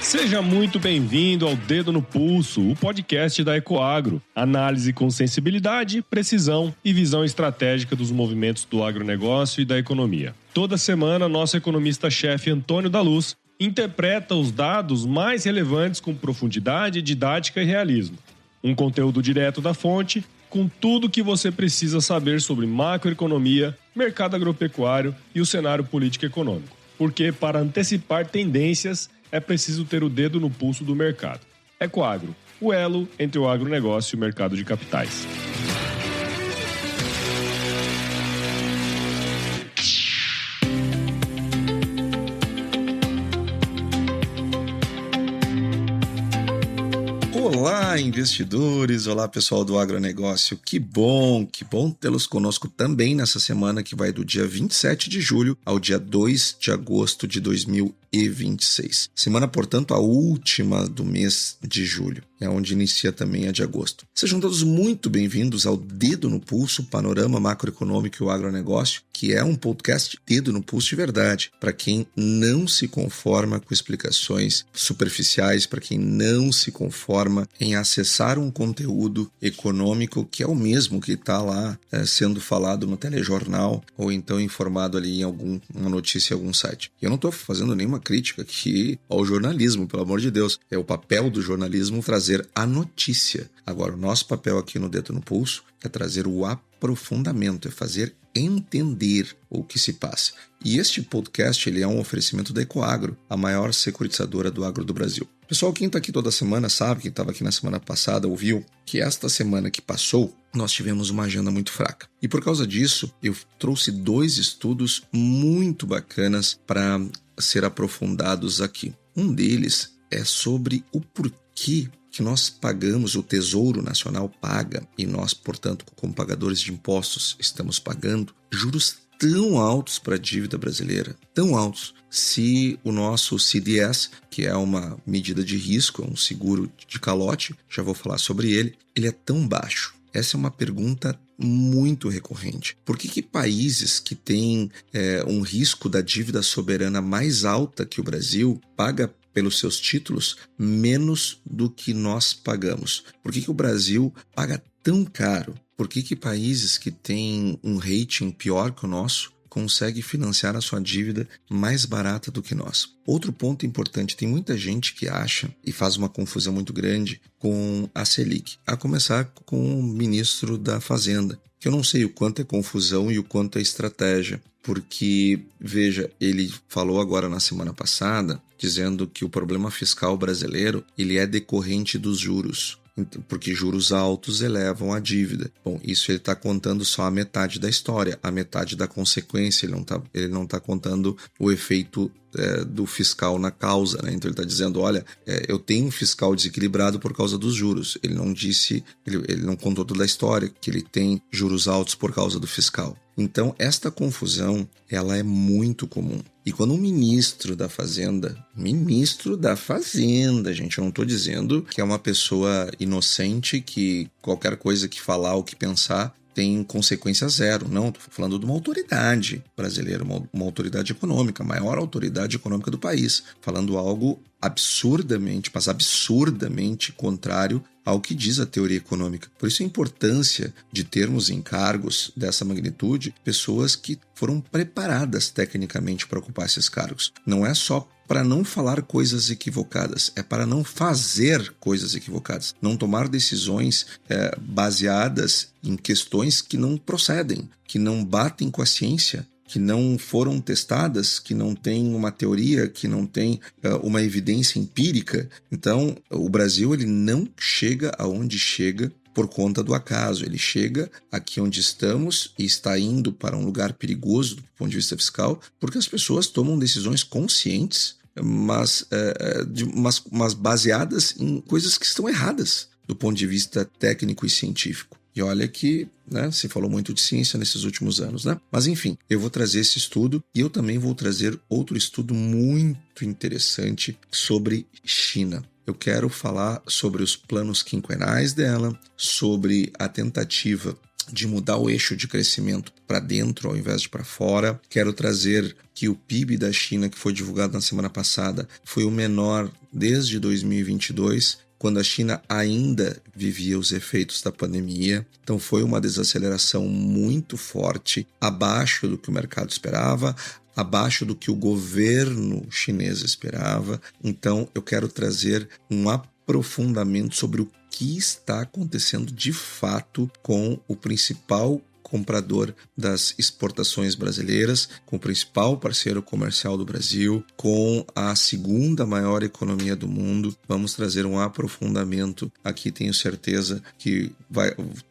Seja muito bem-vindo ao Dedo no Pulso, o podcast da Ecoagro. Análise com sensibilidade, precisão e visão estratégica dos movimentos do agronegócio e da economia. Toda semana, nosso economista-chefe Antônio da Luz interpreta os dados mais relevantes com profundidade, didática e realismo. Um conteúdo direto da fonte, com tudo o que você precisa saber sobre macroeconomia, mercado agropecuário e o cenário político-econômico. Porque, para antecipar tendências, é preciso ter o dedo no pulso do mercado. Ecoagro, o elo entre o agronegócio e o mercado de capitais. Olá, investidores! Olá, pessoal do agronegócio! Que bom tê-los conosco também nessa semana que vai do dia 27 de julho ao dia 2 de agosto de 2026. Semana, portanto, a última do mês de julho, é onde inicia também a de agosto. Sejam todos muito bem-vindos ao Dedo no Pulso, Panorama Macroeconômico e o Agronegócio, que é um podcast Dedo no Pulso de verdade, para quem não se conforma com explicações superficiais, para quem não se conforma em acessar um conteúdo econômico que é o mesmo que está lá sendo falado no telejornal ou então informado ali em alguma notícia em algum site. Eu não estou fazendo nenhuma crítica aqui ao jornalismo, pelo amor de Deus. É o papel do jornalismo trazer a notícia. Agora, o nosso papel aqui no Dedo no Pulso é trazer o aprofundamento, é fazer entender o que se passa. E este podcast ele é um oferecimento da Ecoagro, a maior securitizadora do agro do Brasil. Pessoal, quem está aqui toda semana sabe, quem estava aqui na semana passada ouviu que esta semana que passou nós tivemos uma agenda muito fraca. E por causa disso, eu trouxe 2 estudos muito bacanas para ser aprofundados aqui. Um deles é sobre o porquê que nós pagamos, o Tesouro Nacional paga, e nós, portanto, como pagadores de impostos, estamos pagando juros tão altos para a dívida brasileira, tão altos, se o nosso CDS, que é uma medida de risco, um seguro de calote, já vou falar sobre ele é tão baixo. Essa é uma pergunta muito recorrente. Por que países que têm um risco da dívida soberana mais alta que o Brasil paga pelos seus títulos menos do que nós pagamos? Por que o Brasil paga tão caro? Por que países que têm um rating pior que o nosso conseguem financiar a sua dívida mais barata do que nós? Outro ponto importante, tem muita gente que acha e faz uma confusão muito grande com a Selic, a começar com o ministro da Fazenda, que eu não sei o quanto é confusão e o quanto é estratégia, porque, veja, ele falou agora na semana passada, dizendo que o problema fiscal brasileiro ele é decorrente dos juros, porque juros altos elevam a dívida. Bom, isso ele está contando só a metade da história, a metade da consequência, ele não tá contando o efeito do fiscal na causa, né? Então ele está dizendo, olha, eu tenho um fiscal desequilibrado por causa dos juros. Ele não disse, ele não contou toda a história, que ele tem juros altos por causa do fiscal. Então, esta confusão, ela é muito comum. E quando um ministro da Fazenda, gente, eu não estou dizendo que é uma pessoa inocente, que qualquer coisa que falar ou que pensar tem consequência zero. Não, estou falando de uma autoridade brasileira, uma autoridade econômica, a maior autoridade econômica do país, falando algo absurdamente contrário ao que diz a teoria econômica. Por isso a importância de termos em cargos dessa magnitude pessoas que foram preparadas tecnicamente para ocupar esses cargos. Não é só para não falar coisas equivocadas, é para não fazer coisas equivocadas, não tomar decisões baseadas em questões que não procedem, que não batem com a ciência, que não foram testadas, que não tem uma teoria, que não tem uma evidência empírica. Então, o Brasil ele não chega aonde chega por conta do acaso. Ele chega aqui onde estamos e está indo para um lugar perigoso do ponto de vista fiscal, porque as pessoas tomam decisões conscientes, mas baseadas em coisas que estão erradas do ponto de vista técnico e científico. E olha que se falou muito de ciência nesses últimos anos, né? Mas enfim, eu vou trazer esse estudo e eu também vou trazer outro estudo muito interessante sobre China. Eu quero falar sobre os planos quinquenais dela, sobre a tentativa de mudar o eixo de crescimento para dentro ao invés de para fora. Quero trazer que o PIB da China, que foi divulgado na semana passada, foi o menor desde 2022, quando a China ainda vivia os efeitos da pandemia. Então foi uma desaceleração muito forte, abaixo do que o mercado esperava, abaixo do que o governo chinês esperava. Então eu quero trazer um aprofundamento sobre o que está acontecendo de fato com o principal comprador das exportações brasileiras, com o principal parceiro comercial do Brasil, com a segunda maior economia do mundo. Vamos trazer um aprofundamento aqui, tenho certeza que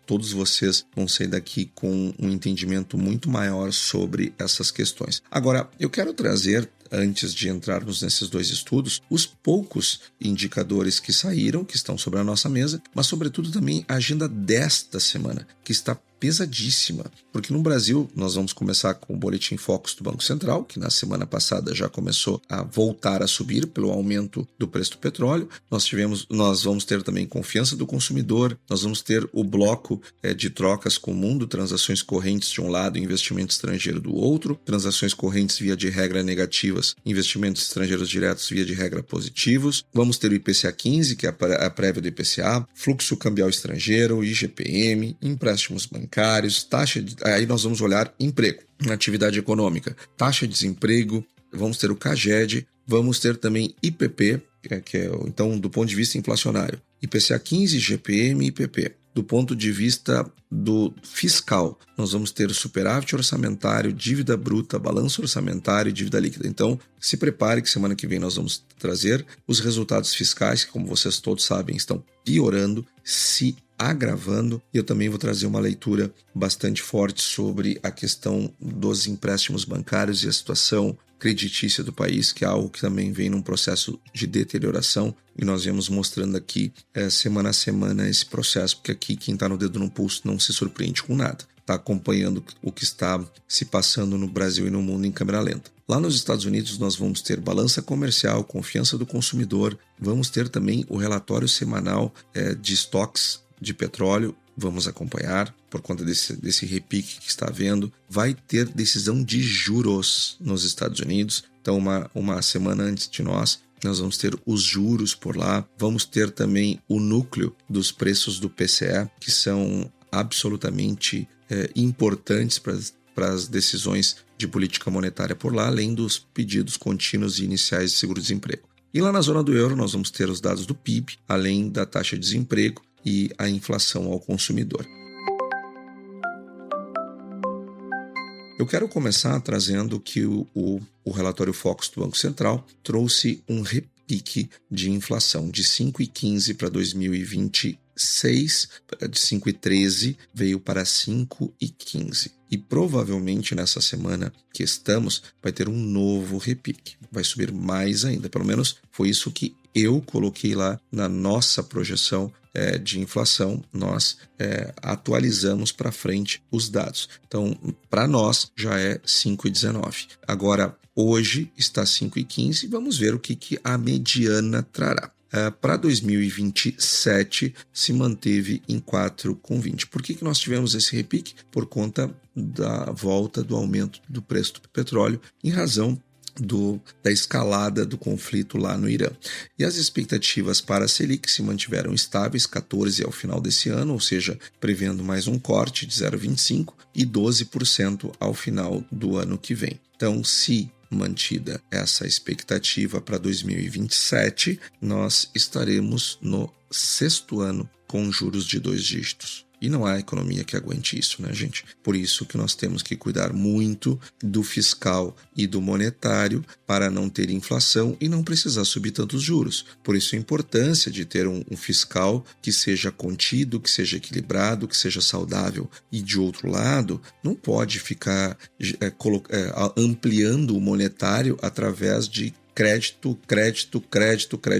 todos vocês vão sair daqui com um entendimento muito maior sobre essas questões. Agora, eu quero trazer, antes de entrarmos nesses dois estudos, os poucos indicadores que saíram, que estão sobre a nossa mesa, mas sobretudo também a agenda desta semana, que está pesadíssima, porque no Brasil nós vamos começar com o Boletim Focus do Banco Central, que na semana passada já começou a voltar a subir pelo aumento do preço do petróleo. Nós vamos ter também confiança do consumidor, nós vamos ter o bloco de trocas com o mundo, transações correntes de um lado e investimento estrangeiro do outro, transações correntes via de regra negativas, investimentos estrangeiros diretos via de regra positivos. Vamos ter o IPCA 15, que é a prévia do IPCA, fluxo cambial estrangeiro, IGPM, empréstimos bancários, aí nós vamos olhar emprego, atividade econômica, taxa de desemprego, vamos ter o CAGED, vamos ter também IPP, então do ponto de vista inflacionário, IPCA 15, IGPM e IPP. Do ponto de vista do fiscal, nós vamos ter superávit orçamentário, dívida bruta, balanço orçamentário e dívida líquida. Então, se prepare que semana que vem nós vamos trazer os resultados fiscais, que como vocês todos sabem, estão piorando, se agravando, e eu também vou trazer uma leitura bastante forte sobre a questão dos empréstimos bancários e a situação creditícia do país, que é algo que também vem num processo de deterioração, e nós vamos mostrando aqui semana a semana esse processo, porque aqui quem está no dedo no pulso não se surpreende com nada, está acompanhando o que está se passando no Brasil e no mundo em câmera lenta. Lá nos Estados Unidos nós vamos ter balança comercial, confiança do consumidor, vamos ter também o relatório semanal de estoques de petróleo, vamos acompanhar por conta desse repique que está havendo. Vai ter decisão de juros nos Estados Unidos, então uma semana antes de nós vamos ter os juros por lá, vamos ter também o núcleo dos preços do PCE, que são absolutamente importantes para as decisões de política monetária por lá, além dos pedidos contínuos e iniciais de seguro-desemprego. E lá na zona do euro nós vamos ter os dados do PIB, além da taxa de desemprego e a inflação ao consumidor. Eu quero começar trazendo que o relatório Focus do Banco Central trouxe um repique de inflação de 5,15 para 2026, de 5,13 veio para 5,15. E provavelmente nessa semana que estamos vai ter um novo repique, vai subir mais ainda, pelo menos foi isso que eu coloquei lá na nossa projeção de inflação, nós atualizamos para frente os dados. Então, para nós já é 5,19. Agora, hoje está 5,15, vamos ver o que a mediana trará. Para 2027 se manteve em 4,20. Por que nós tivemos esse repique? Por conta da volta do aumento do preço do petróleo, em razão da escalada do conflito lá no Irã. E as expectativas para a Selic se mantiveram estáveis, 14% ao final desse ano, ou seja, prevendo mais um corte de 0,25% e 12% ao final do ano que vem. Então, se mantida essa expectativa para 2027, nós estaremos no 6º ano com juros de 2 dígitos. E não há economia que aguente isso, né, gente? Por isso que nós temos que cuidar muito do fiscal e do monetário para não ter inflação e não precisar subir tantos juros. Por isso a importância de ter um fiscal que seja contido, que seja equilibrado, que seja saudável. E de outro lado, não pode ficar ampliando o monetário através de crédito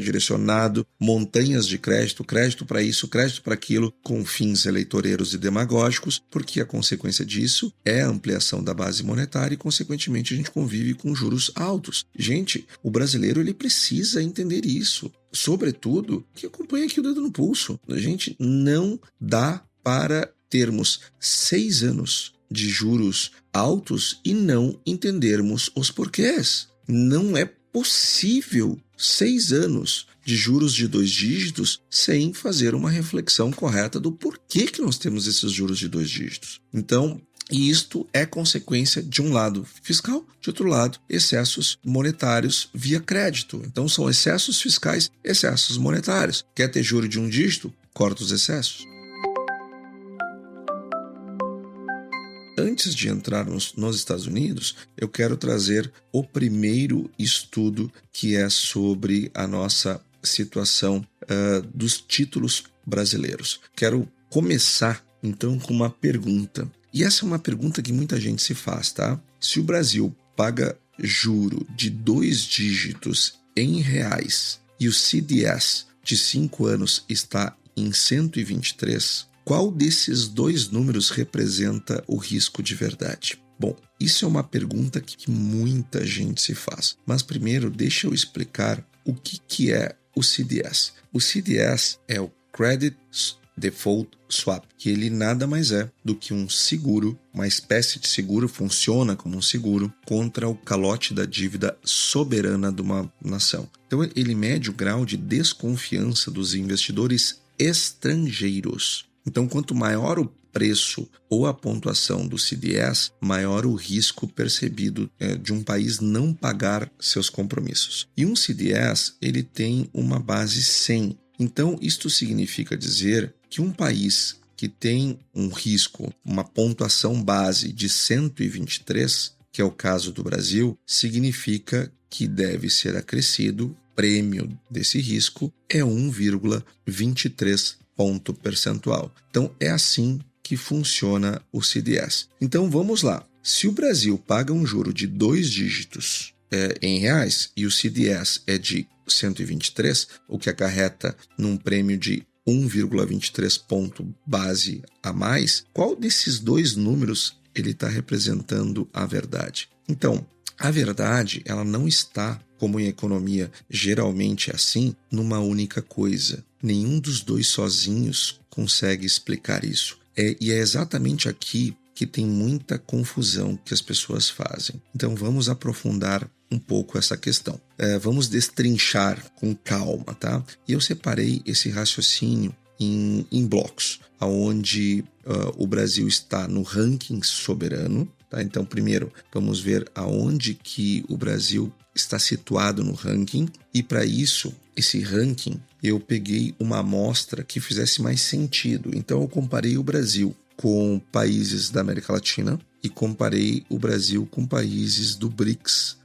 direcionado, montanhas de crédito para isso, crédito para aquilo, com fins eleitoreiros e demagógicos, porque a consequência disso é a ampliação da base monetária e, consequentemente, a gente convive com juros altos. Gente, o brasileiro ele precisa entender isso, sobretudo que acompanha aqui o dedo no pulso. A gente não dá para termos 6 anos de juros altos e não entendermos os porquês. Não é possível 6 anos de juros de 2 dígitos sem fazer uma reflexão correta do porquê que nós temos esses juros de 2 dígitos. Então, e isto é consequência, de um lado, fiscal, de outro lado, excessos monetários via crédito. Então, são excessos fiscais, excessos monetários. Quer ter juro de 1 dígito? Corta os excessos. Antes de entrar nos Estados Unidos, eu quero trazer o primeiro estudo que é sobre a nossa situação dos títulos brasileiros. Quero começar, então, com uma pergunta. E essa é uma pergunta que muita gente se faz, tá? Se o Brasil paga juro de 2 dígitos em reais e o CDS de 5 anos está em 123, qual desses 2 números representa o risco de verdade? Bom, isso é uma pergunta que muita gente se faz. Mas primeiro, deixa eu explicar o que é o CDS. O CDS é o Credit Default Swap, que ele nada mais é do que um seguro, uma espécie de seguro, funciona como um seguro contra o calote da dívida soberana de uma nação. Então ele mede o grau de desconfiança dos investidores estrangeiros. Então, quanto maior o preço ou a pontuação do CDS, maior o risco percebido de um país não pagar seus compromissos. E um CDS, ele tem uma base 100. Então, isto significa dizer que um país que tem um risco, uma pontuação base de 123, que é o caso do Brasil, significa que deve ser acrescido, o prêmio desse risco é 1,23 ponto percentual. Então, é assim que funciona o CDS. Então, vamos lá. Se o Brasil paga um juro de 2 dígitos em reais e o CDS é de 123, o que acarreta num prêmio de 1,23 ponto base a mais, qual desses 2 números ele está representando a verdade? Então, a verdade, ela não está, como em economia geralmente é assim, numa única coisa. Nenhum dos 2 sozinhos consegue explicar isso. E é exatamente aqui que tem muita confusão que as pessoas fazem. Então vamos aprofundar um pouco essa questão. Vamos destrinchar com calma, tá? E eu separei esse raciocínio em blocos, onde o Brasil está no ranking soberano. Tá? Então, primeiro, vamos ver aonde que o Brasil está situado no ranking. E para isso, esse ranking, eu peguei uma amostra que fizesse mais sentido. Então, eu comparei o Brasil com países da América Latina e comparei o Brasil com países do BRICS,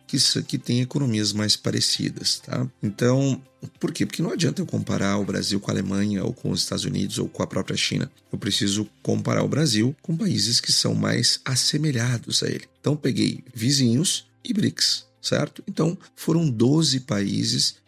que têm economias mais parecidas, tá? Então, por quê? Porque não adianta eu comparar o Brasil com a Alemanha ou com os Estados Unidos ou com a própria China. Eu preciso comparar o Brasil com países que são mais assemelhados a ele. Então, peguei vizinhos e BRICS, certo? Então, foram 12 países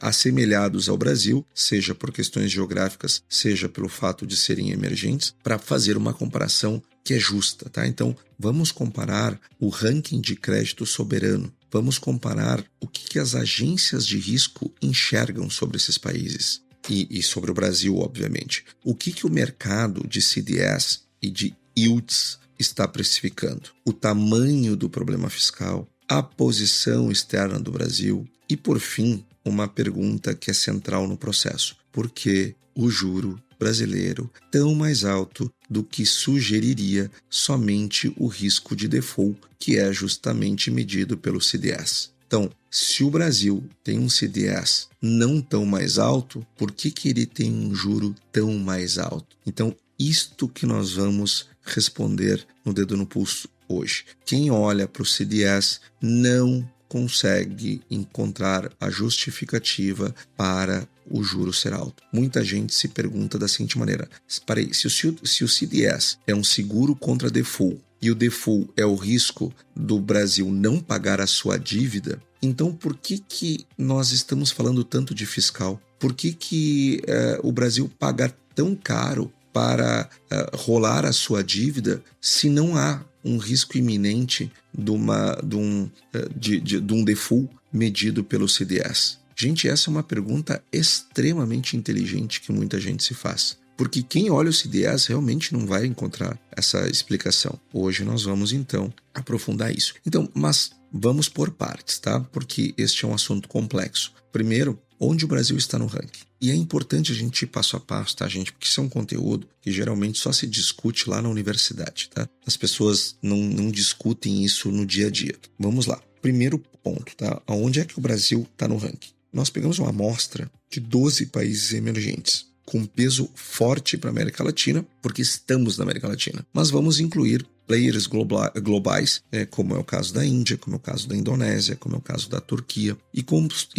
assemelhados ao Brasil, seja por questões geográficas, seja pelo fato de serem emergentes, para fazer uma comparação que é justa, tá? Então, vamos comparar o ranking de crédito soberano, vamos comparar o que as agências de risco enxergam sobre esses países e sobre o Brasil, obviamente. O que o mercado de CDS e de yields está precificando, o tamanho do problema fiscal, a posição externa do Brasil e, por fim, uma pergunta que é central no processo. Por que o juro brasileiro tão mais alto do que sugeriria somente o risco de default, que é justamente medido pelo CDS? Então, se o Brasil tem um CDS não tão mais alto, por que ele tem um juro tão mais alto? Então, isto que nós vamos responder no Dedo no Pulso hoje. Quem olha para o CDS não consegue encontrar a justificativa para o juro ser alto. Muita gente se pergunta da seguinte maneira: parei, se o CDS é um seguro contra default e o default é o risco do Brasil não pagar a sua dívida, então por que nós estamos falando tanto de fiscal? Por que o Brasil paga tão caro para rolar a sua dívida se não há um risco iminente de um default medido pelo CDS? Gente, essa é uma pergunta extremamente inteligente que muita gente se faz. Porque quem olha o CDS realmente não vai encontrar essa explicação. Hoje nós vamos, então, aprofundar isso. Então, mas vamos por partes, tá? Porque este é um assunto complexo. Primeiro, onde o Brasil está no ranking. E é importante a gente ir passo a passo, tá, gente? Porque isso é um conteúdo que geralmente só se discute lá na universidade, tá? As pessoas não discutem isso no dia a dia. Vamos lá. Primeiro ponto, tá? Aonde é que o Brasil está no ranking? Nós pegamos uma amostra de 12 países emergentes, com peso forte para a América Latina, porque estamos na América Latina. Mas vamos incluir players globais, como é o caso da Índia, como é o caso da Indonésia, como é o caso da Turquia. E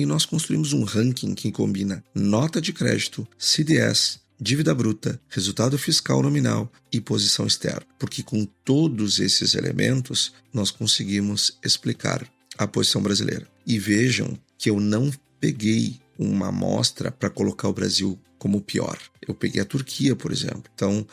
nós construímos um ranking que combina nota de crédito, CDS, dívida bruta, resultado fiscal nominal e posição externa. Porque com todos esses elementos, nós conseguimos explicar a posição brasileira. E vejam que eu não peguei uma amostra para colocar o Brasil como pior. Eu peguei a Turquia, por exemplo. Então,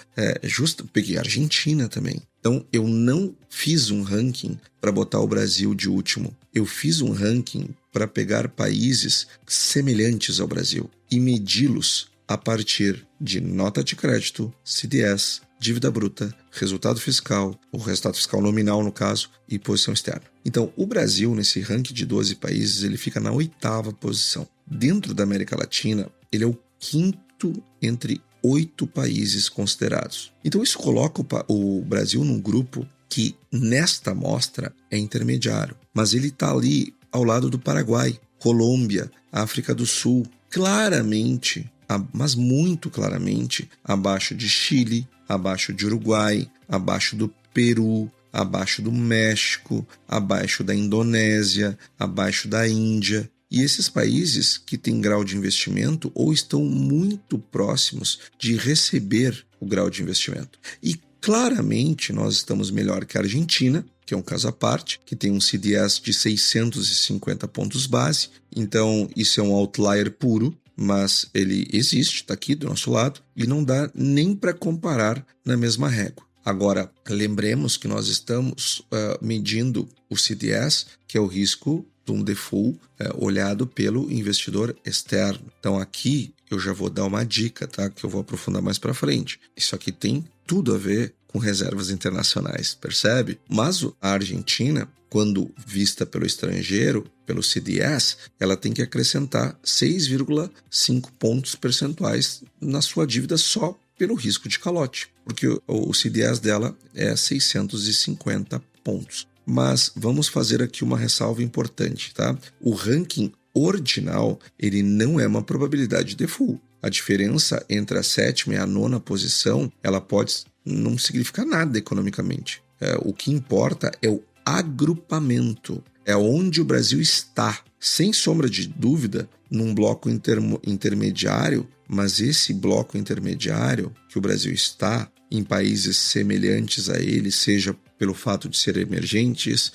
peguei a Argentina também. Então, eu não fiz um ranking para botar o Brasil de último. Eu fiz um ranking para pegar países semelhantes ao Brasil e medi-los a partir de nota de crédito, CDS, dívida bruta, resultado fiscal, o resultado fiscal nominal no caso, e posição externa. Então, o Brasil, nesse ranking de 12 países, ele fica na 8ª posição. Dentro da América Latina, ele é o 5º entre 8 países considerados. Então, isso coloca o Brasil num grupo que, nesta amostra, é intermediário. Mas ele está ali ao lado do Paraguai, Colômbia, África do Sul, claramente, mas muito claramente, abaixo de Chile, abaixo de Uruguai, abaixo do Peru, abaixo do México, abaixo da Indonésia, abaixo da Índia. E esses países que têm grau de investimento ou estão muito próximos de receber o grau de investimento. E claramente nós estamos melhor que a Argentina, que é um caso à parte, que tem um CDS de 650 pontos base. Então isso é um outlier puro, mas ele existe, está aqui do nosso lado, e não dá nem para comparar na mesma régua. Agora, lembremos que nós estamos medindo o CDS, que é o risco de um default olhado pelo investidor externo. Então aqui eu já vou dar uma dica, tá? Que eu vou aprofundar mais para frente. Isso aqui tem tudo a ver com reservas internacionais, percebe? Mas a Argentina, quando vista pelo estrangeiro, pelo CDS, ela tem que acrescentar 6,5 pontos percentuais na sua dívida só pelo risco de calote, porque o CDS dela é 650 pontos. Mas vamos fazer aqui uma ressalva importante, tá? O ranking ordinal, ele não é uma probabilidade de default. A diferença entre a 7ª e a 9ª posição, ela pode não significar nada economicamente. O que importa é o agrupamento, é onde o Brasil está, sem sombra de dúvida, num bloco intermediário, mas esse bloco intermediário que o Brasil está em países semelhantes a ele, seja pelo fato de ser emergentes,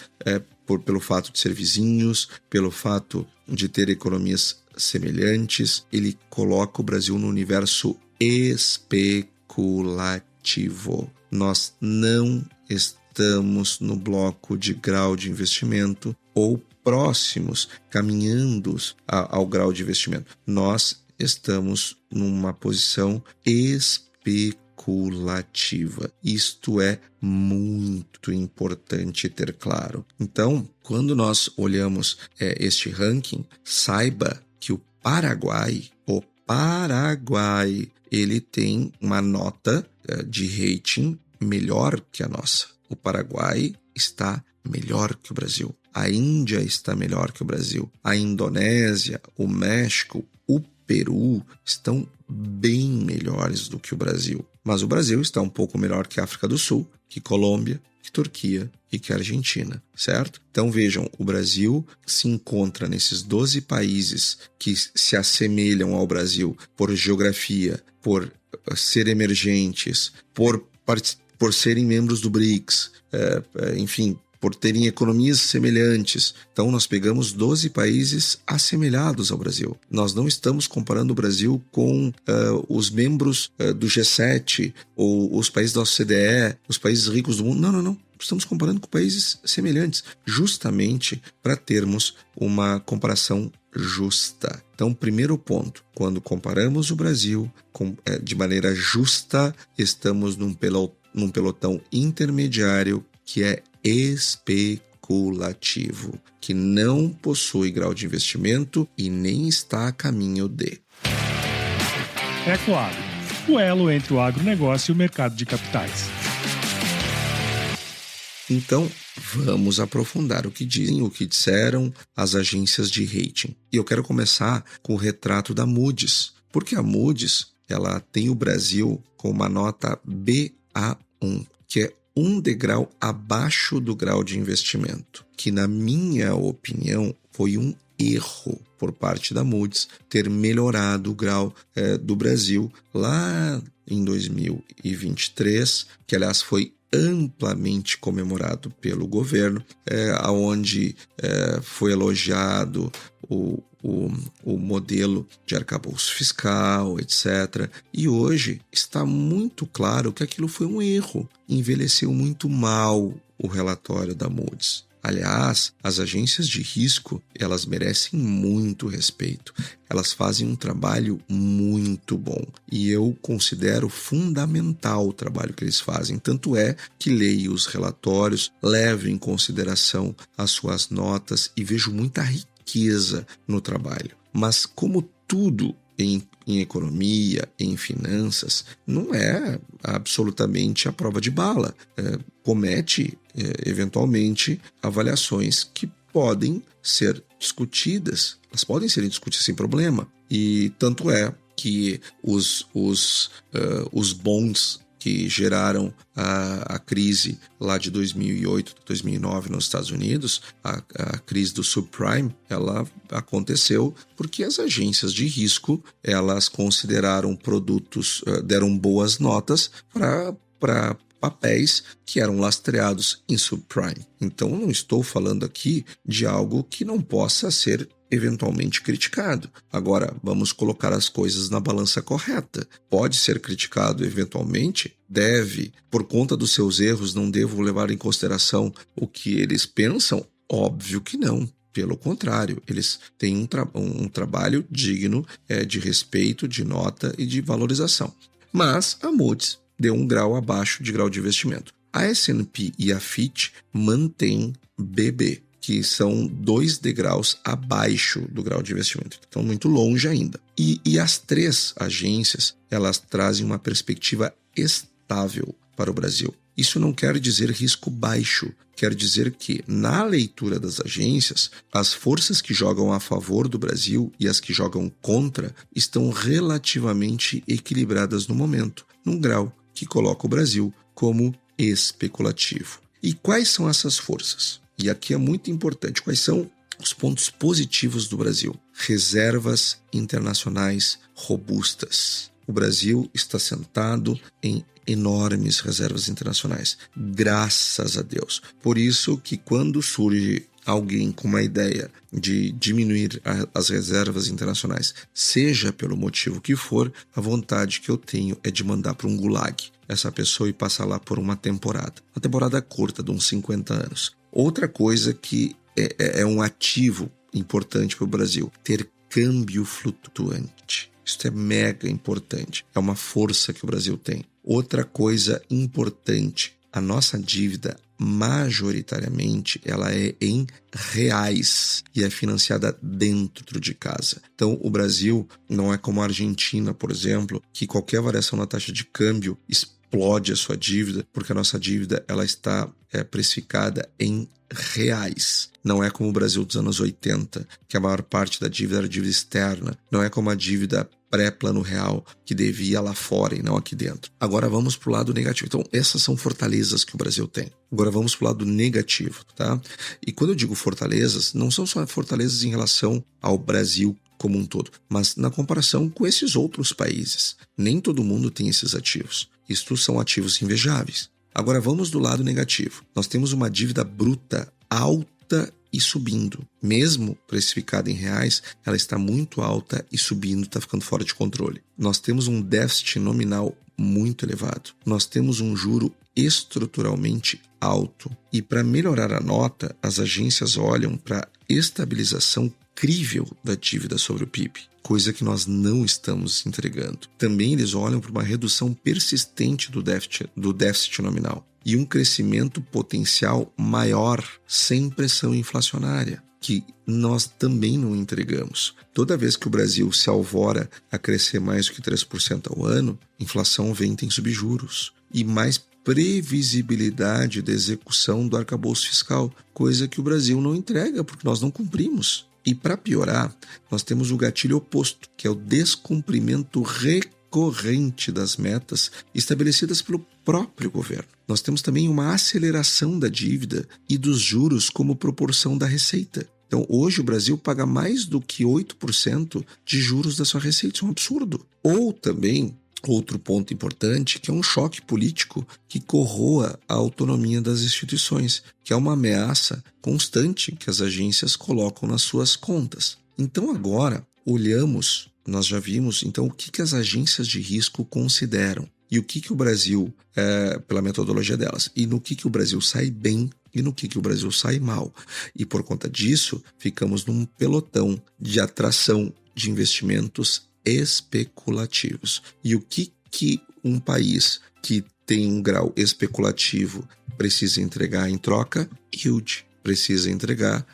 pelo fato de ser vizinhos, pelo fato de ter economias semelhantes, ele coloca o Brasil no universo especulativo. Nós não estamos no bloco de grau de investimento ou próximos, caminhando ao grau de investimento. Nós estamos numa posição especulativa. Isto é muito importante ter claro. Então, quando nós olhamos este ranking, saiba que o Paraguai, ele tem uma nota de rating melhor que a nossa. O Paraguai está melhor que o Brasil. A Índia está melhor que o Brasil. A Indonésia, o México, o Peru estão bem melhores do que o Brasil. Mas o Brasil está um pouco melhor que a África do Sul, que Colômbia, que Turquia e que Argentina, certo? Então vejam, o Brasil se encontra nesses 12 países que se assemelham ao Brasil por geografia, por ser emergentes, por serem membros do BRICS, enfim, por terem economias semelhantes. Então, nós pegamos 12 países assemelhados ao Brasil. Nós não estamos comparando o Brasil com os membros do G7 ou os países da OCDE, os países ricos do mundo. Não. Estamos comparando com países semelhantes, justamente para termos uma comparação justa. Então, primeiro ponto, quando comparamos o Brasil de maneira justa, estamos num pelotão intermediário que é especulativo, que não possui grau de investimento e nem está a caminho de. Ecoagro, o elo entre o agronegócio e o mercado de capitais. Então, vamos aprofundar o que dizem, o que disseram as agências de rating. E eu quero começar com o retrato da Moody's, porque a Moody's ela tem o Brasil com uma nota Ba1, que é um degrau abaixo do grau de investimento, que na minha opinião foi um erro por parte da Moody's ter melhorado o grau do Brasil lá em 2023, que aliás foi amplamente comemorado pelo governo, onde foi elogiado o modelo de arcabouço fiscal, etc. E hoje está muito claro que aquilo foi um erro. Envelheceu muito mal o relatório da Moody's. Aliás, as agências de risco, elas merecem muito respeito. Elas fazem um trabalho muito bom e eu considero fundamental o trabalho que eles fazem. Tanto é que leio os relatórios, levo em consideração as suas notas e vejo muita riqueza no trabalho. Mas como tudo em economia, em finanças, não é absolutamente a prova de bala. Comete, eventualmente, avaliações que podem ser discutidas. Elas podem ser discutidas sem problema. E tanto é que os bonds que geraram a crise lá de 2008, 2009 nos Estados Unidos, a crise do subprime, ela aconteceu porque as agências de risco, elas consideraram produtos, deram boas notas para papéis que eram lastreados em subprime. Então, não estou falando aqui de algo que não possa ser eventualmente criticado. Agora, vamos colocar as coisas na balança correta. Pode ser criticado eventualmente? Deve. Por conta dos seus erros, não devo levar em consideração o que eles pensam? Óbvio que não. Pelo contrário, eles têm um trabalho digno de respeito, de nota e de valorização. Mas a Moody's deu um grau abaixo de grau de investimento. A S&P e a Fitch mantêm BB, que são 2 degraus abaixo do grau de investimento. Estão muito longe ainda. E as 3 agências, elas trazem uma perspectiva estável para o Brasil. Isso não quer dizer risco baixo, quer dizer que, na leitura das agências, as forças que jogam a favor do Brasil e as que jogam contra estão relativamente equilibradas no momento, num grau que coloca o Brasil como especulativo. E quais são essas forças? E aqui é muito importante, quais são os pontos positivos do Brasil? Reservas internacionais robustas. O Brasil está sentado em enormes reservas internacionais, graças a Deus. Por isso que quando surge alguém com uma ideia de diminuir as reservas internacionais, seja pelo motivo que for, a vontade que eu tenho é de mandar para um gulag essa pessoa e passar lá por uma temporada curta, de uns 50 anos. Outra coisa que é um ativo importante para o Brasil, ter câmbio flutuante. Isso é mega importante, é uma força que o Brasil tem. Outra coisa importante, a nossa dívida majoritariamente ela é em reais e é financiada dentro de casa. Então o Brasil não é como a Argentina, por exemplo, que qualquer variação na taxa de câmbio explode a sua dívida, porque a nossa dívida ela está precificada em reais. Não é como o Brasil dos anos 80, que a maior parte da dívida era dívida externa. Não é como a dívida pré-plano real, que devia lá fora e não aqui dentro. Agora vamos para o lado negativo. Então, essas são fortalezas que o Brasil tem. Agora vamos para o lado negativo, tá? E quando eu digo fortalezas, não são só fortalezas em relação ao Brasil como um todo, mas na comparação com esses outros países. Nem todo mundo tem esses ativos. Isto são ativos invejáveis. Agora vamos do lado negativo. Nós temos uma dívida bruta alta e subindo. Mesmo precificada em reais, ela está muito alta e subindo, está ficando fora de controle. Nós temos um déficit nominal muito elevado. Nós temos um juro estruturalmente alto. E para melhorar a nota, as agências olham para estabilização incrível da dívida sobre o PIB, coisa que nós não estamos entregando. Também eles olham para uma redução persistente do déficit nominal e um crescimento potencial maior sem pressão inflacionária, que nós também não entregamos. Toda vez que o Brasil se alvora a crescer mais do que 3% ao ano, inflação vem tem subjuros e mais previsibilidade da execução do arcabouço fiscal, coisa que o Brasil não entrega porque nós não cumprimos. E para piorar, nós temos o gatilho oposto, que é o descumprimento recorrente das metas estabelecidas pelo próprio governo. Nós temos também uma aceleração da dívida e dos juros como proporção da receita. Então, hoje o Brasil paga mais do que 8% de juros da sua receita. Isso é um absurdo. Ou também, outro ponto importante, que é um choque político que corroa a autonomia das instituições, que é uma ameaça constante que as agências colocam nas suas contas. Então, agora, nós já vimos então o que as agências de risco consideram e o que o Brasil, pela metodologia delas, e no que o Brasil sai bem e no que o Brasil sai mal. E por conta disso, ficamos num pelotão de atração de investimentos especulativos. E o que um país que tem um grau especulativo precisa entregar em troca? Yield. Precisa entregar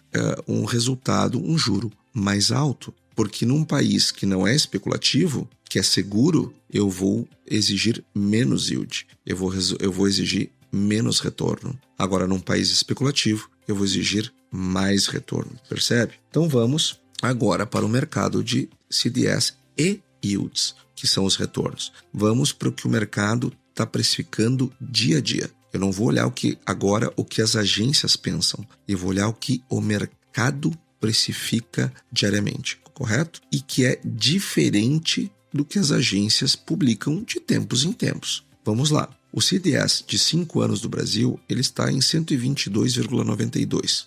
um resultado, um juro mais alto. Porque num país que não é especulativo, que é seguro, eu vou exigir menos yield. Eu vou exigir menos retorno. Agora, num país especulativo, eu vou exigir mais retorno. Percebe? Então vamos agora para o mercado de CDS e yields, que são os retornos. Vamos para o que o mercado está precificando dia a dia. Eu não vou olhar o que as agências pensam. Eu vou olhar o que o mercado precifica diariamente, correto? E que é diferente do que as agências publicam de tempos em tempos. Vamos lá. O CDS de 5 anos do Brasil, ele está em 122,92.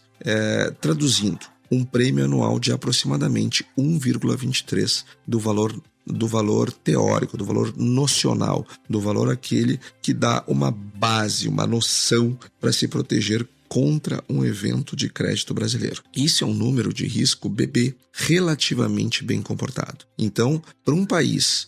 Traduzindo, um prêmio anual de aproximadamente 1,23 do valor teórico, do valor nocional, do valor aquele que dá uma base, uma noção para se proteger contra um evento de crédito brasileiro. Isso é um número de risco BB relativamente bem comportado. Então, para um país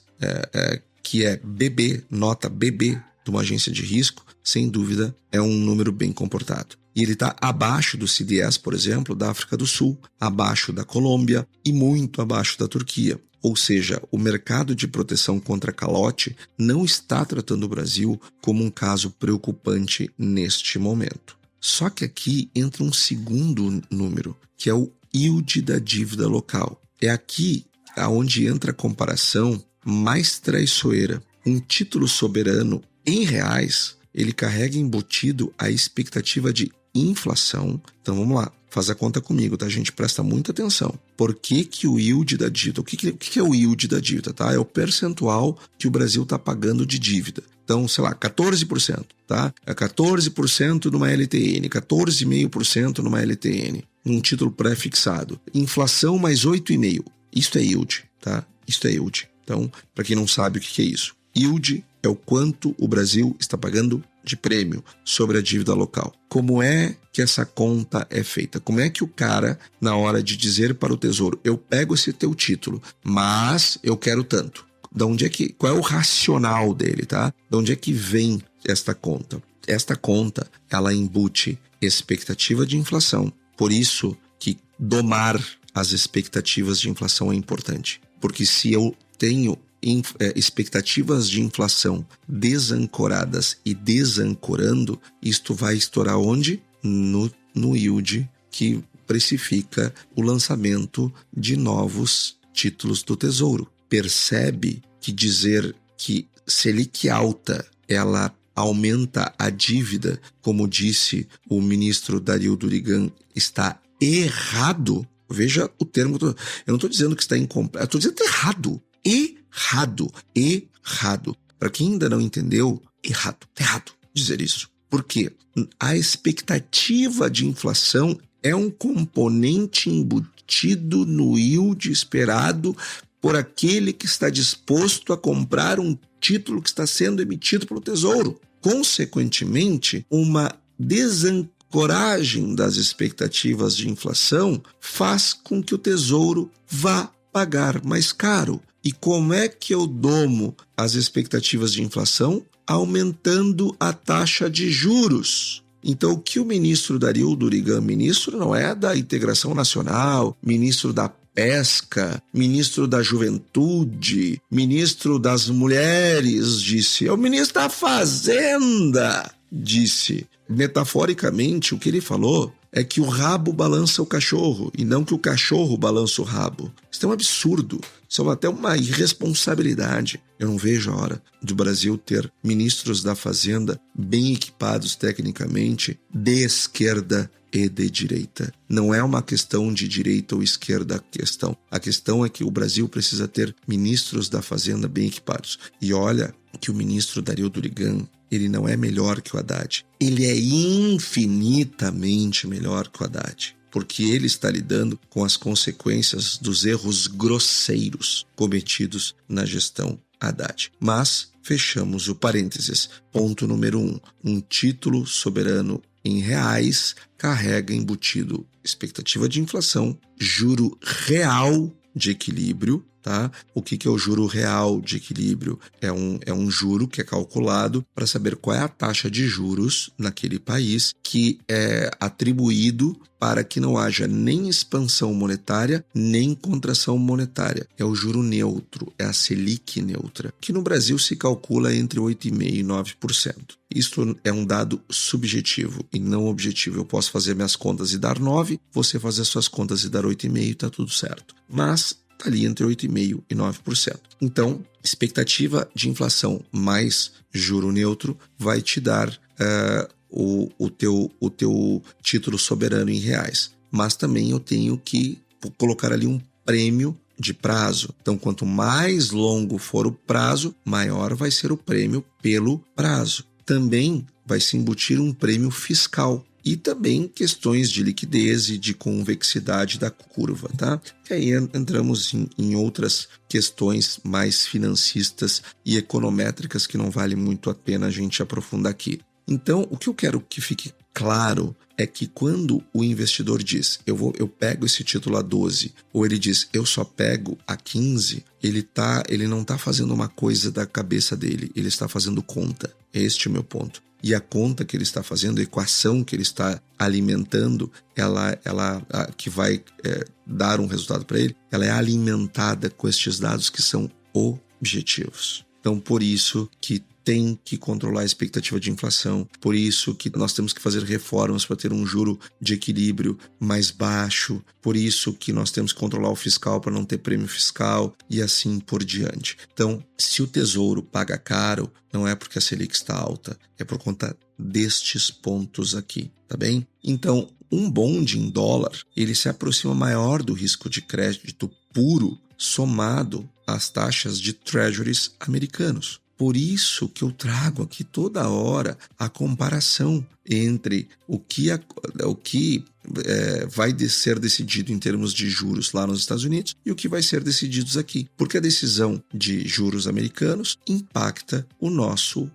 que é BB, nota BB de uma agência de risco, sem dúvida é um número bem comportado. E ele está abaixo do CDS, por exemplo, da África do Sul, abaixo da Colômbia e muito abaixo da Turquia. Ou seja, o mercado de proteção contra calote não está tratando o Brasil como um caso preocupante neste momento. Só que aqui entra um segundo número, que é o yield da dívida local. É aqui onde entra a comparação mais traiçoeira. Um título soberano em reais, ele carrega embutido a expectativa de inflação. Então vamos lá, faz a conta comigo, tá, gente? Presta muita atenção. Por que o yield da dívida? O que é o yield da dívida, tá? É o percentual que o Brasil está pagando de dívida. Então, sei lá, 14%, tá? É 14% numa LTN, 14,5% numa LTN, num título pré-fixado. Inflação mais 8,5%. Isso é yield, tá? Isso é yield. Então, para quem não sabe o que é isso, yield é o quanto o Brasil está pagando de prêmio sobre a dívida local. Como é que essa conta é feita? Como é que o cara, na hora de dizer para o Tesouro, eu pego esse teu título, mas eu quero tanto? Qual é o racional dele, tá? De onde é que vem esta conta? Esta conta, ela embute expectativa de inflação. Por isso que domar as expectativas de inflação é importante. Porque se eu tenho expectativas de inflação desancoradas e desancorando, isto vai estourar onde? No yield que precifica o lançamento de novos títulos do Tesouro. Percebe que dizer que Selic alta, ela aumenta a dívida, como disse o ministro Dario Durigan, está errado? Veja o termo, eu não estou dizendo que está incompleto, eu estou dizendo que está errado. Errado. Para quem ainda não entendeu, errado dizer isso. Porque a expectativa de inflação é um componente embutido no yield esperado por aquele que está disposto a comprar um título que está sendo emitido pelo Tesouro. Consequentemente, uma ancoragem das expectativas de inflação faz com que o Tesouro vá pagar mais caro. E como é que eu domo as expectativas de inflação? Aumentando a taxa de juros. Então, o que o ministro Dario Durigan, ministro não é da Integração Nacional, ministro da Pesca, ministro da Juventude, ministro das Mulheres, disse, é o ministro da Fazenda, disse. Metaforicamente, o que ele falou é que o rabo balança o cachorro e não que o cachorro balança o rabo. Isso é um absurdo, isso é até uma irresponsabilidade. Eu não vejo a hora do Brasil ter ministros da Fazenda bem equipados tecnicamente, de esquerda e de direita. Não é uma questão de direita ou esquerda a questão. A questão é que o Brasil precisa ter ministros da Fazenda bem equipados. E olha que o ministro Dario Durigan, ele não é melhor que o Haddad. Ele é infinitamente melhor que o Haddad, porque ele está lidando com as consequências dos erros grosseiros cometidos na gestão Haddad. Mas fechamos o parênteses. Ponto número 1. Um título soberano em reais carrega embutido expectativa de inflação, juro real de equilíbrio. Tá? O que é o juro real de equilíbrio? É um juro que é calculado para saber qual é a taxa de juros naquele país que é atribuído para que não haja nem expansão monetária, nem contração monetária. É o juro neutro, é a Selic neutra, que no Brasil se calcula entre 8,5% e 9%. Isto é um dado subjetivo e não objetivo. Eu posso fazer minhas contas e dar 9%, você fazer suas contas e dar 8,5% e está tudo certo. Mas está ali entre 8,5% e 9%. Então, expectativa de inflação mais juro neutro vai te dar o teu título soberano em reais. Mas também eu tenho que colocar ali um prêmio de prazo. Então, quanto mais longo for o prazo, maior vai ser o prêmio pelo prazo. Também vai se embutir um prêmio fiscal. E também questões de liquidez e de convexidade da curva, tá? E aí entramos em outras questões mais financistas e econométricas que não vale muito a pena a gente aprofundar aqui. Então, o que eu quero que fique claro é que quando o investidor diz, eu pego esse título a 12, ou ele diz, eu só pego a 15, ele não está fazendo uma coisa da cabeça dele, ele está fazendo conta. Este é o meu ponto. E a conta que ele está fazendo, a equação que ele está alimentando, ela que vai dar um resultado para ele, ela é alimentada com estes dados que são objetivos. Então, por isso que tem que controlar a expectativa de inflação, por isso que nós temos que fazer reformas para ter um juro de equilíbrio mais baixo, por isso que nós temos que controlar o fiscal para não ter prêmio fiscal e assim por diante. Então, se o Tesouro paga caro, não é porque a Selic está alta, é por conta destes pontos aqui, tá bem? Então, um bonde em dólar, ele se aproxima maior do risco de crédito puro somado às taxas de treasuries americanos. Por isso que eu trago aqui toda hora a comparação entre o que vai ser decidido em termos de juros lá nos Estados Unidos e o que vai ser decidido aqui. Porque a decisão de juros americanos impacta o nosso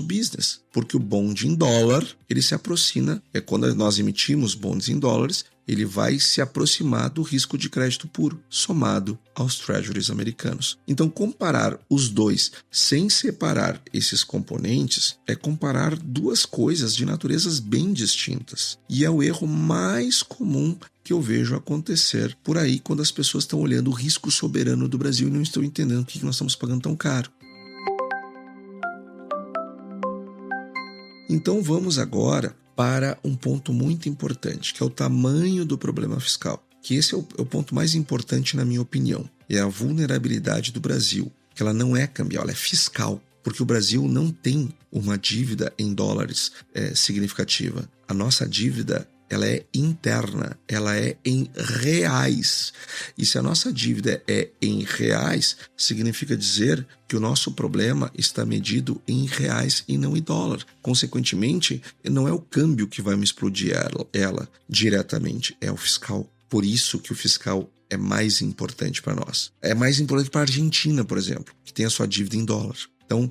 business. Porque o bond em dólar, ele se aproxima, quando nós emitimos bonds em dólares, ele vai se aproximar do risco de crédito puro, somado aos treasuries americanos. Então, comparar os dois sem separar esses componentes é comparar duas coisas de naturezas bem distintas. E é o erro mais comum que eu vejo acontecer por aí quando as pessoas estão olhando o risco soberano do Brasil e não estão entendendo por que nós estamos pagando tão caro. Então, vamos agora para um ponto muito importante, que é o tamanho do problema fiscal. Que esse é o ponto mais importante na minha opinião. É a vulnerabilidade do Brasil, que ela não é cambial, ela é fiscal. Porque o Brasil não tem uma dívida em dólares significativa. A nossa dívida, ela é interna, ela é em reais. E se a nossa dívida é em reais, significa dizer que o nosso problema está medido em reais e não em dólar. Consequentemente, não é o câmbio que vai me explodir ela diretamente, é o fiscal. Por isso que o fiscal é mais importante para nós. É mais importante para a Argentina, por exemplo, que tem a sua dívida em dólar. Então,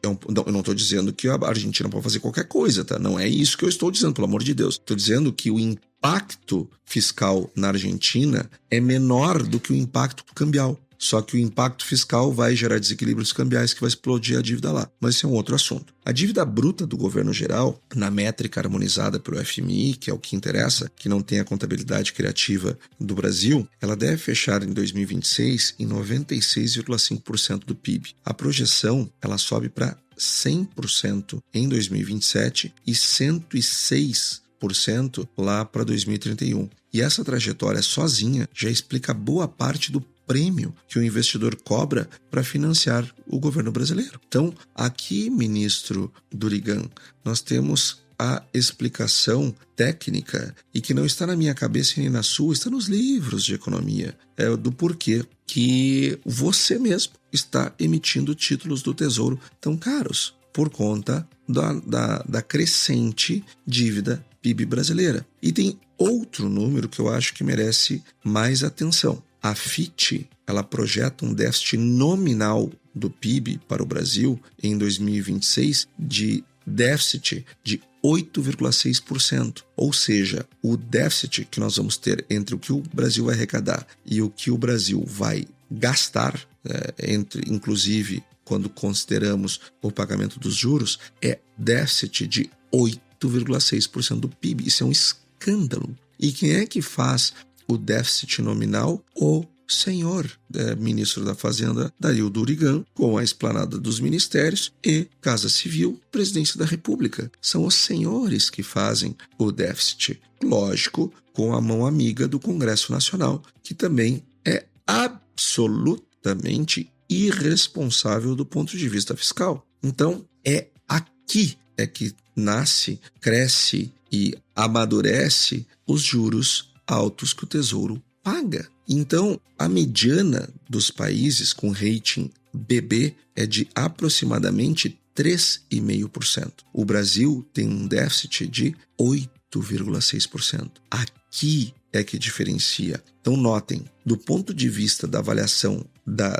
eu não estou dizendo que a Argentina pode fazer qualquer coisa, tá? Não é isso que eu estou dizendo, pelo amor de Deus. Estou dizendo que o impacto fiscal na Argentina é menor do que o impacto cambial. Só que o impacto fiscal vai gerar desequilíbrios cambiais que vai explodir a dívida lá. Mas esse é um outro assunto. A dívida bruta do governo geral, na métrica harmonizada pelo FMI, que é o que interessa, que não tem a contabilidade criativa do Brasil, ela deve fechar em 2026 em 96,5% do PIB. A projeção, ela sobe para 100% em 2027 e 106% lá para 2031. E essa trajetória sozinha já explica boa parte do prêmio que o investidor cobra para financiar o governo brasileiro. Então, aqui, ministro Durigan, nós temos a explicação técnica e que não está na minha cabeça e nem na sua, está nos livros de economia, do porquê que você mesmo está emitindo títulos do Tesouro tão caros por conta da crescente dívida PIB brasileira. E tem outro número que eu acho que merece mais atenção. A Fitch, ela projeta um déficit nominal do PIB para o Brasil em 2026 de déficit de 8,6%. Ou seja, o déficit que nós vamos ter entre o que o Brasil vai arrecadar e o que o Brasil vai gastar, inclusive quando consideramos o pagamento dos juros, é déficit de 8,6% do PIB. Isso é um escândalo. E quem é que faz o déficit nominal? O senhor ministro da Fazenda, Dario Durigan, com a esplanada dos ministérios e Casa Civil, Presidência da República. São os senhores que fazem o déficit. Lógico, com a mão amiga do Congresso Nacional, que também é absolutamente irresponsável do ponto de vista fiscal. Então, é aqui que nasce, cresce e amadurece os juros altos que o Tesouro paga. Então, a mediana dos países com rating BB é de aproximadamente 3,5%. O Brasil tem um déficit de 8,6%. Aqui é que diferencia. Então, notem, do ponto de vista da avaliação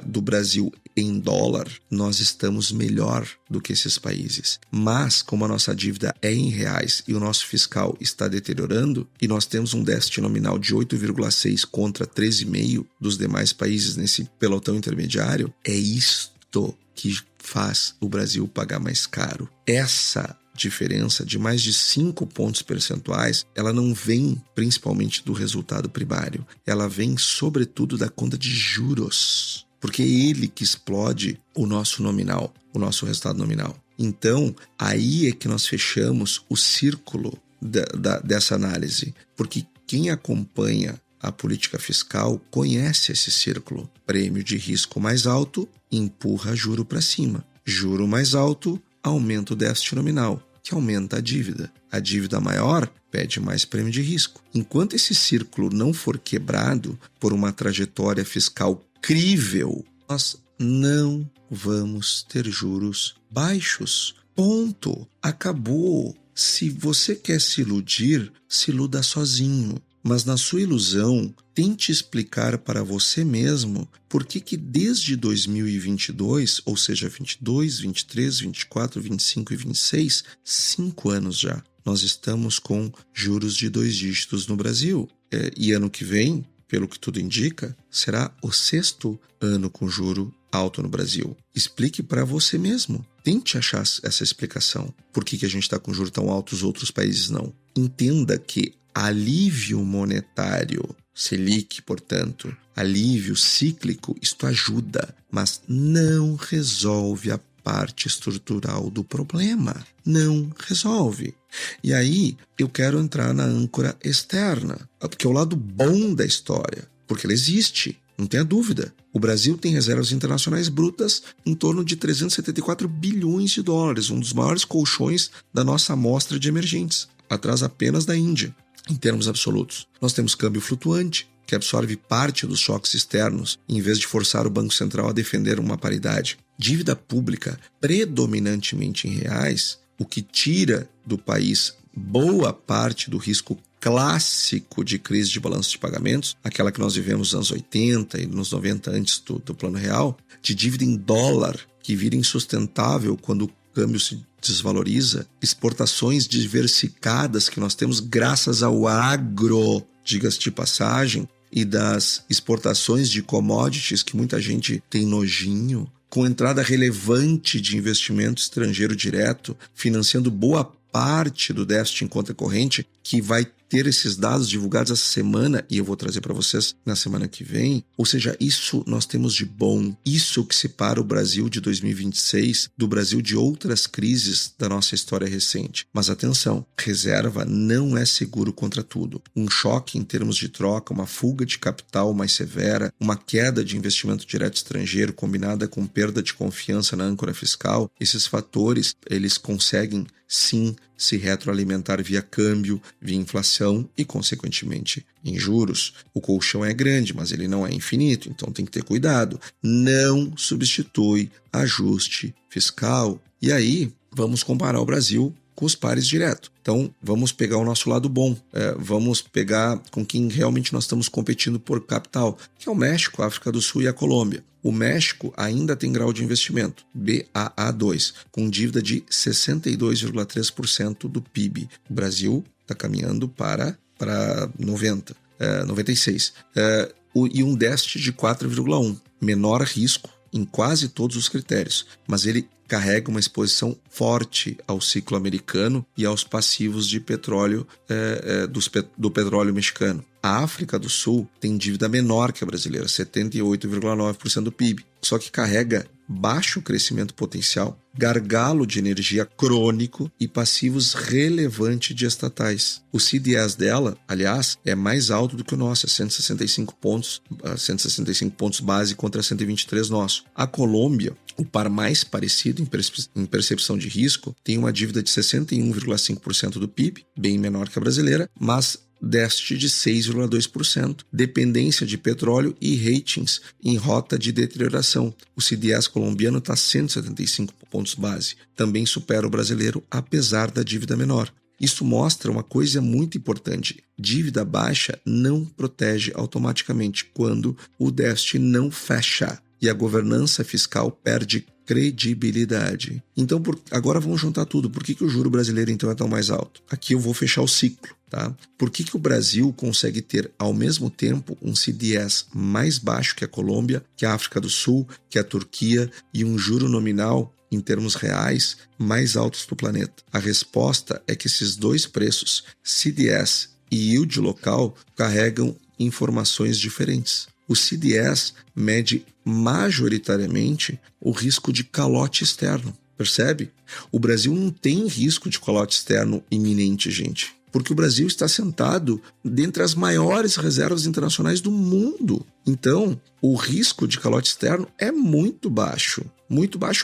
do Brasil em dólar, nós estamos melhor do que esses países. Mas, como a nossa dívida é em reais e o nosso fiscal está deteriorando, e nós temos um déficit nominal de 8,6 contra 13,5 dos demais países nesse pelotão intermediário, é isto que faz o Brasil pagar mais caro. Essa diferença de mais de 5 pontos percentuais, ela não vem principalmente do resultado primário, ela vem sobretudo da conta de juros, porque é ele que explode o nosso nominal, o nosso resultado nominal. Então, aí é que nós fechamos o círculo dessa análise, porque quem acompanha a política fiscal conhece esse círculo. Prêmio de risco mais alto empurra juro para cima. Juro mais alto aumenta o déficit nominal, que aumenta a dívida. A dívida maior pede mais prêmio de risco. Enquanto esse círculo não for quebrado por uma trajetória fiscal crível, nós não vamos ter juros baixos. Ponto. Acabou. Se você quer se iludir, se iluda sozinho. Mas na sua ilusão, tente explicar para você mesmo por que desde 2022, ou seja, 22, 23, 24, 25 e 26, 5 anos já, nós estamos com juros de 2 dígitos no Brasil. E ano que vem, pelo que tudo indica, será o 6º ano com juro alto no Brasil. Explique para você mesmo. Tente achar essa explicação. Por que a gente está com juros tão altos, outros países não? Entenda que alívio monetário, Selic, portanto, alívio cíclico, isto ajuda, mas não resolve a parte estrutural do problema. Não resolve. E aí, eu quero entrar na âncora externa, que é o lado bom da história, porque ela existe, não tenha dúvida. O Brasil tem reservas internacionais brutas em torno de 374 bilhões de dólares, um dos maiores colchões da nossa amostra de emergentes, atrás apenas da Índia. Em termos absolutos, nós temos câmbio flutuante, que absorve parte dos choques externos, em vez de forçar o Banco Central a defender uma paridade. Dívida pública predominantemente em reais, o que tira do país boa parte do risco clássico de crise de balanço de pagamentos, aquela que nós vivemos nos anos 80 e nos 90 antes do Plano Real, de dívida em dólar, que vira insustentável quando o câmbio se desvaloriza, exportações diversificadas que nós temos graças ao agro, diga-se de passagem, e das exportações de commodities que muita gente tem nojinho, com entrada relevante de investimento estrangeiro direto, financiando boa parte do déficit em conta corrente, que vai ter esses dados divulgados essa semana, e eu vou trazer para vocês na semana que vem. Ou seja, isso nós temos de bom. Isso que separa o Brasil de 2026 do Brasil de outras crises da nossa história recente. Mas atenção, reserva não é seguro contra tudo. Um choque em termos de troca, uma fuga de capital mais severa, uma queda de investimento direto estrangeiro combinada com perda de confiança na âncora fiscal, esses fatores, eles conseguem sim se retroalimentar via câmbio, via inflação e, consequentemente, em juros. O colchão é grande, mas ele não é infinito, então tem que ter cuidado. Não substitui ajuste fiscal. E aí, vamos comparar o Brasil com os pares direto. Então, vamos pegar o nosso lado bom. Vamos pegar com quem realmente nós estamos competindo por capital, que é o México, a África do Sul e a Colômbia. O México ainda tem grau de investimento, BAA2, com dívida de 62,3% do PIB. O Brasil está caminhando para 96. E um déficit de 4,1. Menor risco em quase todos os critérios, mas ele carrega uma exposição forte ao ciclo americano e aos passivos de petróleo do petróleo mexicano. A África do Sul tem dívida menor que a brasileira, 78,9% do PIB, só que carrega baixo crescimento potencial, gargalo de energia crônico e passivos relevantes de estatais. O CDS dela, aliás, é mais alto do que o nosso, é 165 pontos base contra 123 nosso. A Colômbia, o par mais parecido em percepção de risco, tem uma dívida de 61,5% do PIB, bem menor que a brasileira, mas déficit de 6,2%, dependência de petróleo e ratings em rota de deterioração. O CDS colombiano está 175 pontos base, também supera o brasileiro, apesar da dívida menor. Isso mostra uma coisa muito importante: dívida baixa não protege automaticamente quando o déficit não fecha e a governança fiscal perde credibilidade. Então, agora vamos juntar tudo. Por que o juro brasileiro então é tão mais alto? Aqui eu vou fechar o ciclo. Tá? Por que o Brasil consegue ter, ao mesmo tempo, um CDS mais baixo que a Colômbia, que a África do Sul, que a Turquia e um juro nominal, em termos reais, mais altos do planeta? A resposta é que esses dois preços, CDS e yield local, carregam informações diferentes. O CDS mede majoritariamente o risco de calote externo. Percebe? O Brasil não tem risco de calote externo iminente, gente. Porque o Brasil está sentado dentre as maiores reservas internacionais do mundo. Então, o risco de calote externo é muito baixo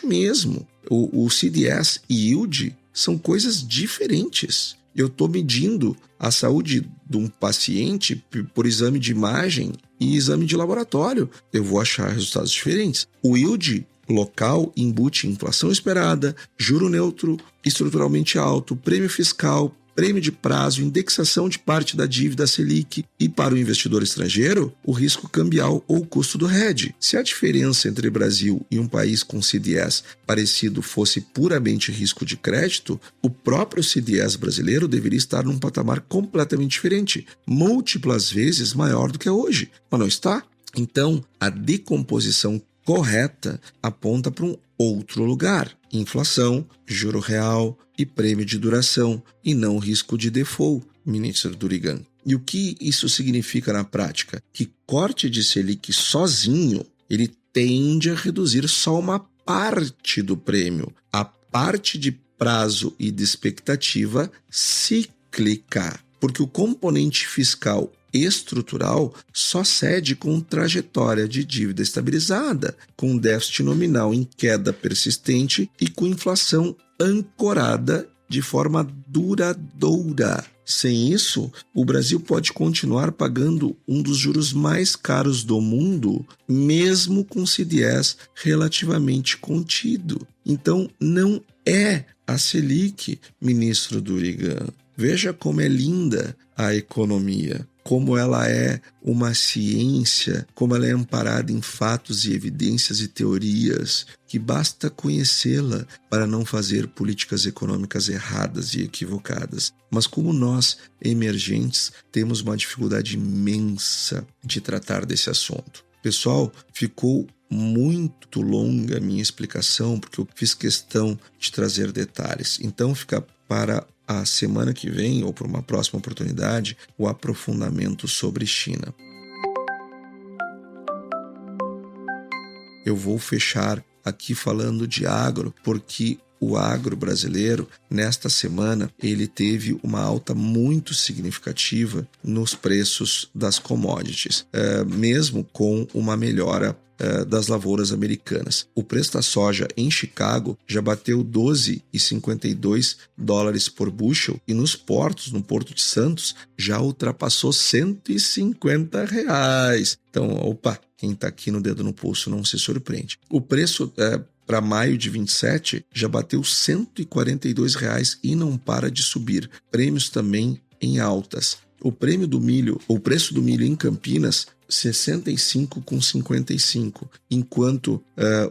mesmo. O CDS e yield são coisas diferentes. Eu estou medindo a saúde de um paciente por exame de imagem e exame de laboratório. Eu vou achar resultados diferentes. O yield local embute inflação esperada, juro neutro estruturalmente alto, prêmio fiscal, prêmio de prazo, indexação de parte da dívida Selic e, para o investidor estrangeiro, o risco cambial ou o custo do hedge. Se a diferença entre Brasil e um país com CDS parecido fosse puramente risco de crédito, o próprio CDS brasileiro deveria estar num patamar completamente diferente, múltiplas vezes maior do que é hoje, mas não está. Então, a decomposição correta aponta para um outro lugar: inflação, juro real e prêmio de duração, e não risco de default, ministro Durigan. E o que isso significa na prática? Que corte de Selic sozinho, ele tende a reduzir só uma parte do prêmio, a parte de prazo e de expectativa cíclica, porque o componente fiscal estrutural só cede com trajetória de dívida estabilizada, com déficit nominal em queda persistente e com inflação ancorada de forma duradoura. Sem isso, o Brasil pode continuar pagando um dos juros mais caros do mundo, mesmo com CDS relativamente contido. Então, não é a Selic, ministro Durigan. Veja como é linda a economia. como ela é uma ciência, como ela é amparada em fatos e evidências e teorias, que basta conhecê-la para não fazer políticas econômicas erradas e equivocadas. Mas como nós, emergentes, temos uma dificuldade imensa de tratar desse assunto. Pessoal, ficou muito longa a minha explicação, porque eu fiz questão de trazer detalhes. Então fica para a semana que vem, ou para uma próxima oportunidade, o aprofundamento sobre China. Eu vou fechar aqui falando de agro, porque o agro brasileiro, nesta semana, ele teve uma alta muito significativa nos preços das commodities, mesmo com uma melhora das lavouras americanas. O preço da soja em Chicago já bateu $12,52 por bushel e nos portos, no Porto de Santos, já ultrapassou R$150. Então, opa, quem está aqui no dedo no pulso não se surpreende. O preço para maio de 27 já bateu R$142 e não para de subir. Prêmios também em altas. O preço do milho em Campinas, 65,55, enquanto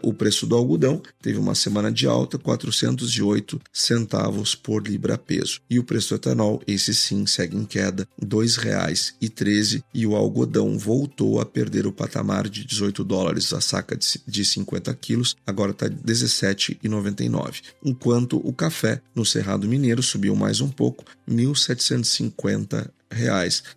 o preço do algodão teve uma semana de alta, 408 centavos por libra-peso. E o preço do etanol, esse sim, segue em queda, R$2,13, e o algodão voltou a perder o patamar de $18 a saca de 50 quilos, agora está R$17,99. Enquanto o café no Cerrado Mineiro subiu mais um pouco, R$1.750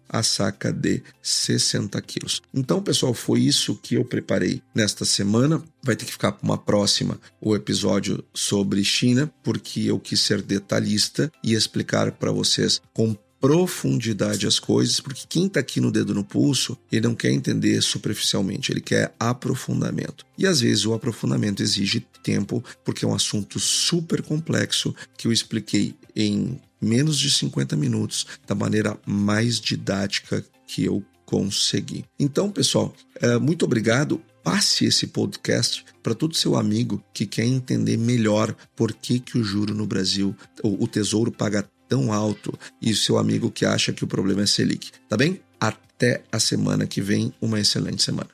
a saca de 60 quilos. Então, pessoal, foi isso que eu preparei nesta semana. Vai ter que ficar para uma próxima o episódio sobre China, porque eu quis ser detalhista e explicar para vocês com profundidade as coisas, porque quem está aqui no dedo no pulso, ele não quer entender superficialmente, ele quer aprofundamento. E às vezes o aprofundamento exige tempo, porque é um assunto super complexo que eu expliquei em menos de 50 minutos, da maneira mais didática que eu consegui. Então, pessoal, muito obrigado. Passe esse podcast para todo seu amigo que quer entender melhor por que o juro no Brasil, o Tesouro paga tão alto, e o seu amigo que acha que o problema é Selic. Tá bem? Até a semana que vem. Uma excelente semana.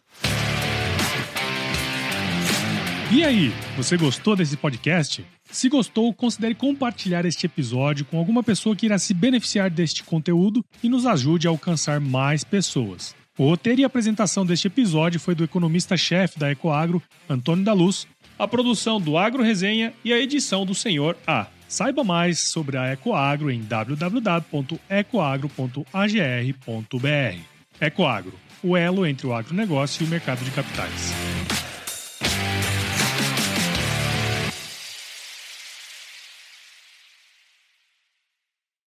E aí, você gostou desse podcast? Se gostou, considere compartilhar este episódio com alguma pessoa que irá se beneficiar deste conteúdo e nos ajude a alcançar mais pessoas. O roteiro e apresentação deste episódio foi do economista-chefe da Ecoagro, Antônio da Luz, a produção do Agro Resenha e a edição do Senhor A. Saiba mais sobre a Ecoagro em www.ecoagro.agr.br. Ecoagro, o elo entre o agronegócio e o mercado de capitais.